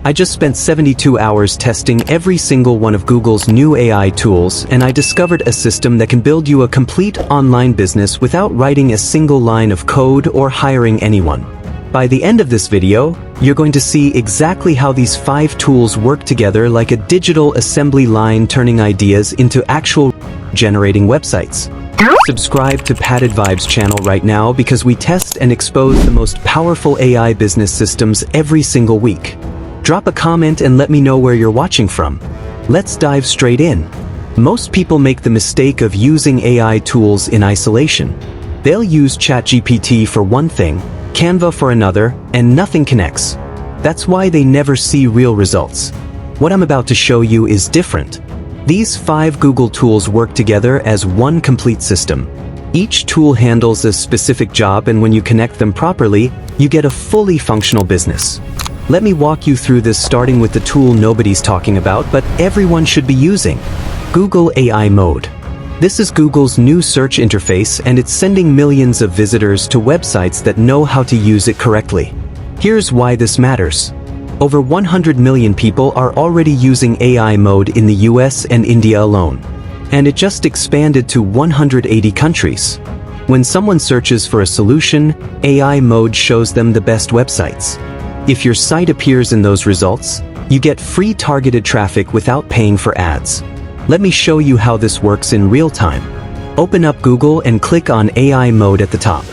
I just spent 72 hours testing every single one of Google's new AI tools, and I discovered a system that can build you a complete online business without writing a single line of code or hiring anyone. By the end of this video, you're going to see exactly how these 5 tools work together like a digital assembly line, turning ideas into actual generating websites. Subscribe to Padded Vibes channel right now because we test and expose the most powerful AI business systems every single week. Drop a comment and let me know where you're watching from. Let's dive straight in. Most people make the mistake of using AI tools in isolation. They'll use ChatGPT for one thing, Canva for another, and nothing connects. That's why they never see real results. What I'm about to show you is different. These 5 Google tools work together as one complete system. Each tool handles a specific job, and when you connect them properly, you get a fully functional business. Let me walk you through this, starting with the tool nobody's talking about but everyone should be using: Google AI Mode. This is Google's new search interface, and it's sending millions of visitors to websites that know how to use it correctly. Here's why this matters. Over 100 million people are already using AI Mode in the US and India alone, and it just expanded to 180 countries. When someone searches for a solution, AI Mode shows them the best websites. If your site appears in those results, you get free targeted traffic without paying for ads. Let me show you how this works in real time. Open up Google and click on AI Mode at the top.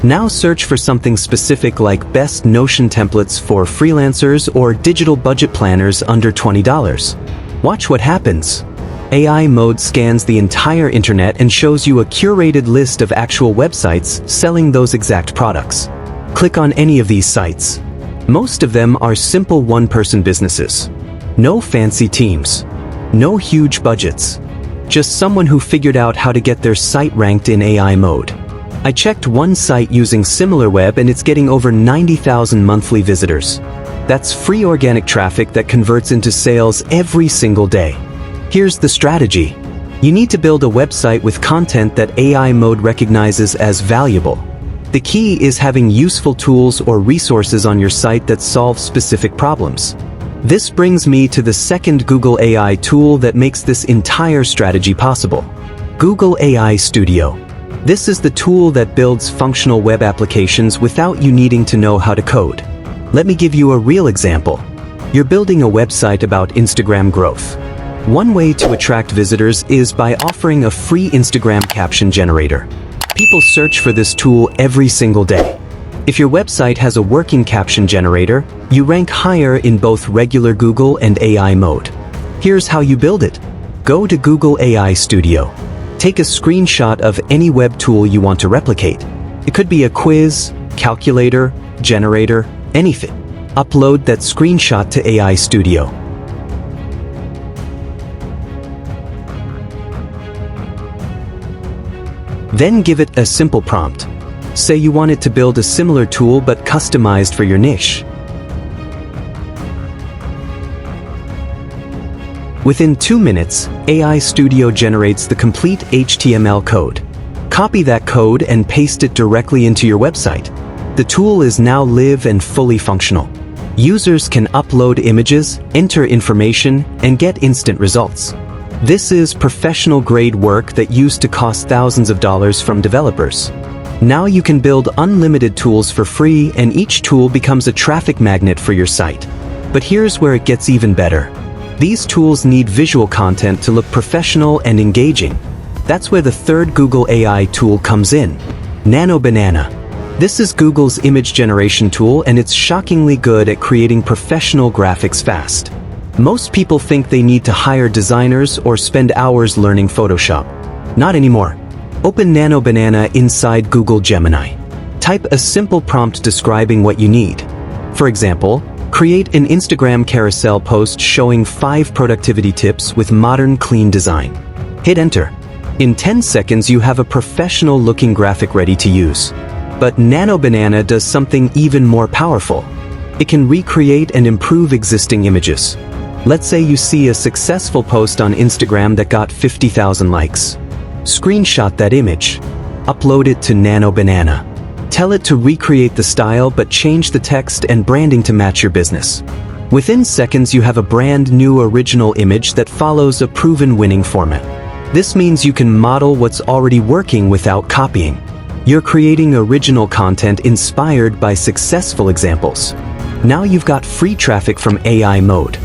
Now search for something specific like best Notion templates for freelancers or digital budget planners under $20. Watch what happens. AI Mode scans the entire internet and shows you a curated list of actual websites selling those exact products. Click on any of these sites. Most of them are simple one-person businesses. No fancy teams. No huge budgets. Just someone who figured out how to get their site ranked in AI Mode. I checked one site using SimilarWeb and it's getting over 90,000 monthly visitors. That's free organic traffic that converts into sales every single day. Here's the strategy. You need to build a website with content that AI Mode recognizes as valuable. The key is having useful tools or resources on your site that solve specific problems. This brings me to the second Google AI tool that makes this entire strategy possible: Google AI Studio. This is the tool that builds functional web applications without you needing to know how to code. Let me give you a real example. You're building a website about Instagram growth. One way to attract visitors is by offering a free Instagram caption generator. People search for this tool every single day. If your website has a working caption generator, you rank higher in both regular Google and AI Mode. Here's how you build it. Go to Google AI Studio. Take a screenshot of any web tool you want to replicate. It could be a quiz, calculator, generator, anything. Upload that screenshot to AI Studio. Then give it a simple prompt. Say you want it to build a similar tool but customized for your niche. Within 2 minutes, AI Studio generates the complete HTML code. Copy that code and paste it directly into your website. The tool is now live and fully functional. Users can upload images, enter information, and get instant results. This is professional-grade work that used to cost thousands of dollars from developers. Now you can build unlimited tools for free, and each tool becomes a traffic magnet for your site. But here's where it gets even better. These tools need visual content to look professional and engaging. That's where the third Google AI tool comes in: Nano Banana. This is Google's image generation tool, and it's shockingly good at creating professional graphics fast. Most people think they need to hire designers or spend hours learning Photoshop. Not anymore. Open Nano Banana inside Google Gemini. Type a simple prompt describing what you need. For example, create an Instagram carousel post showing 5 productivity tips with modern, clean design. Hit enter. In 10 seconds, you have a professional-looking graphic ready to use. But Nano Banana does something even more powerful. It can recreate and improve existing images. Let's say you see a successful post on Instagram that got 50,000 likes. Screenshot that image. Upload it to Nano Banana. Tell it to recreate the style but change the text and branding to match your business. Within seconds, you have a brand new original image that follows a proven winning format. This means you can model what's already working without copying. You're creating original content inspired by successful examples. Now you've got free traffic from AI Mode.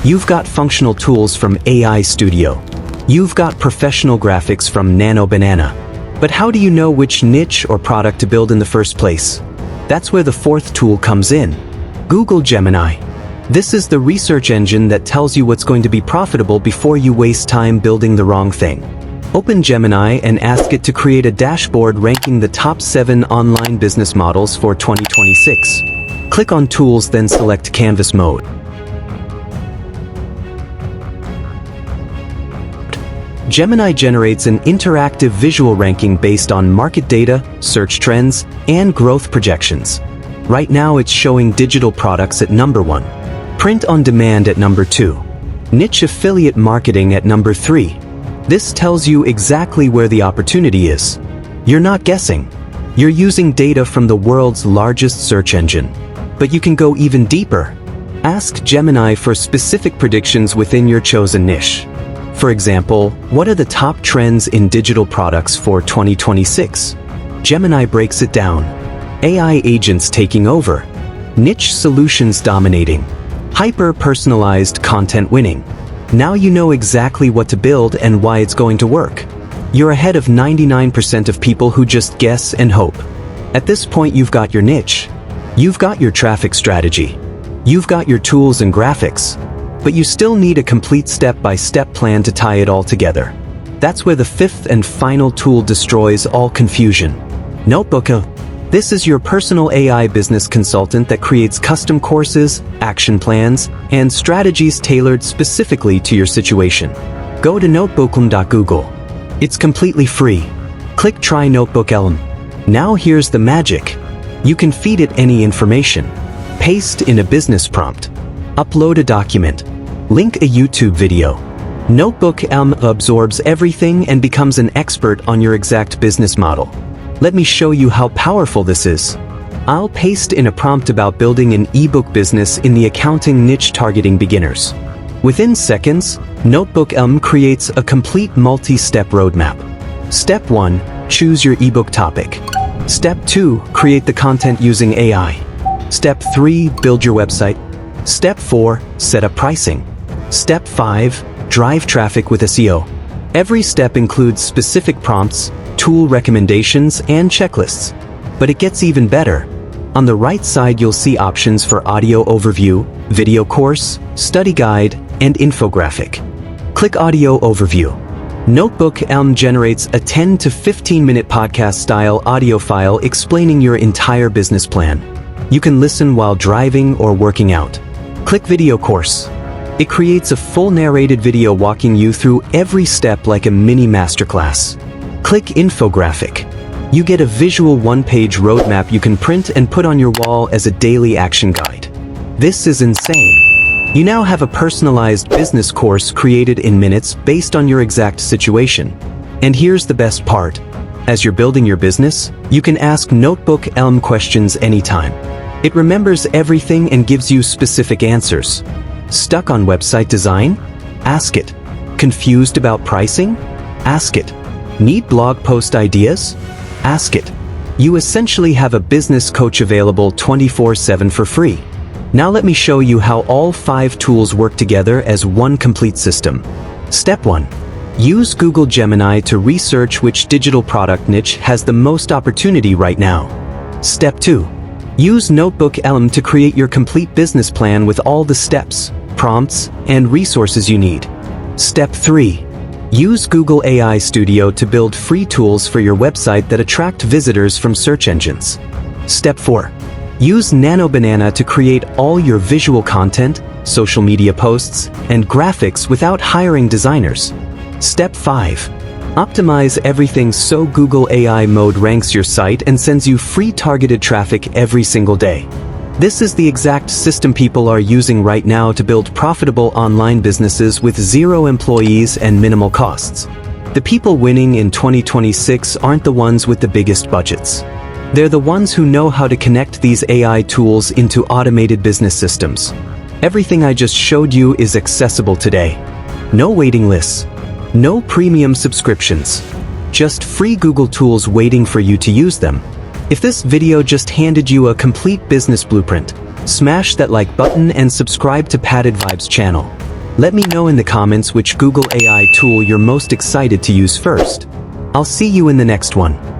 You've got functional tools from AI Studio. You've got professional graphics from Nano Banana. But how do you know which niche or product to build in the first place? That's where the fourth tool comes in: Google Gemini. This is the research engine that tells you what's going to be profitable before you waste time building the wrong thing. Open Gemini and ask it to create a dashboard ranking the top 7 online business models for 2026. Click on Tools, then select Canvas Mode. Gemini generates an interactive visual ranking based on market data, search trends, and growth projections. Right now it's showing digital products at number 1, print on demand at number 2, niche affiliate marketing at number 3. This tells you exactly where the opportunity is. You're not guessing. You're using data from the world's largest search engine. But you can go even deeper. Ask Gemini for specific predictions within your chosen niche. For example, what are the top trends in digital products for 2026? Gemini breaks it down. AI agents taking over. Niche solutions dominating. Hyper-personalized content winning. Now you know exactly what to build and why it's going to work. You're ahead of 99% of people who just guess and hope. At this point, you've got your niche. You've got your traffic strategy. You've got your tools and graphics. But you still need a complete step-by-step plan to tie it all together. That's where the fifth and final tool destroys all confusion. Notebook. This is your personal AI business consultant that creates custom courses, action plans, and strategies tailored specifically to your situation. Go to notebooklm.google. It's completely free. Click Try Notebook Elm. Now here's the magic. You can feed it any information. Paste in a business prompt. Upload a document. Link a YouTube video. Notebook Elm absorbs everything and becomes an expert on your exact business model. Let me show you how powerful this is. I'll paste in a prompt about building an ebook business in the accounting niche targeting beginners. Within seconds, Notebook Elm creates a complete multi-step roadmap. Step 1, choose your ebook topic. Step 2, create the content using AI. Step 3, build your website. Step 4, set up pricing. Step 5, drive traffic with SEO. Every step includes specific prompts, tool recommendations, and checklists. But it gets even better. On the right side, you'll see options for audio overview, video course, study guide, and infographic. Click Audio Overview. Notebook Elm generates a 10 to 15-minute podcast-style audio file explaining your entire business plan. You can listen while driving or working out. Click Video Course. It creates a full narrated video walking you through every step like a mini masterclass. Click Infographic. You get a visual one-page roadmap you can print and put on your wall as a daily action guide. This is insane. You now have a personalized business course created in minutes based on your exact situation. And here's the best part. As you're building your business, you can ask Notebook Elm questions anytime. It remembers everything and gives you specific answers. Stuck on website design? Ask it. Confused about pricing? Ask it. Need blog post ideas? Ask it. You essentially have a business coach available 24/7 for free. Now let me show you how all 5 tools work together as one complete system. Step 1. Use Google Gemini to research which digital product niche has the most opportunity right now. Step 2. Use Notebook Elm to create your complete business plan with all the steps, prompts, and resources you need. Step 3. Use Google AI Studio to build free tools for your website that attract visitors from search engines. Step 4. Use Nano Banana to create all your visual content, social media posts, and graphics without hiring designers. Step 5. Optimize everything so Google AI Mode ranks your site and sends you free targeted traffic every single day. This is the exact system people are using right now to build profitable online businesses with 0 employees and minimal costs. The people winning in 2026 aren't the ones with the biggest budgets. They're the ones who know how to connect these AI tools into automated business systems. Everything I just showed you is accessible today. No waiting lists. No premium subscriptions. Just free Google tools waiting for you to use them. If this video just handed you a complete business blueprint, smash that like button and subscribe to Padded Vibes channel. Let me know in the comments which Google AI tool you're most excited to use first. I'll see you in the next one.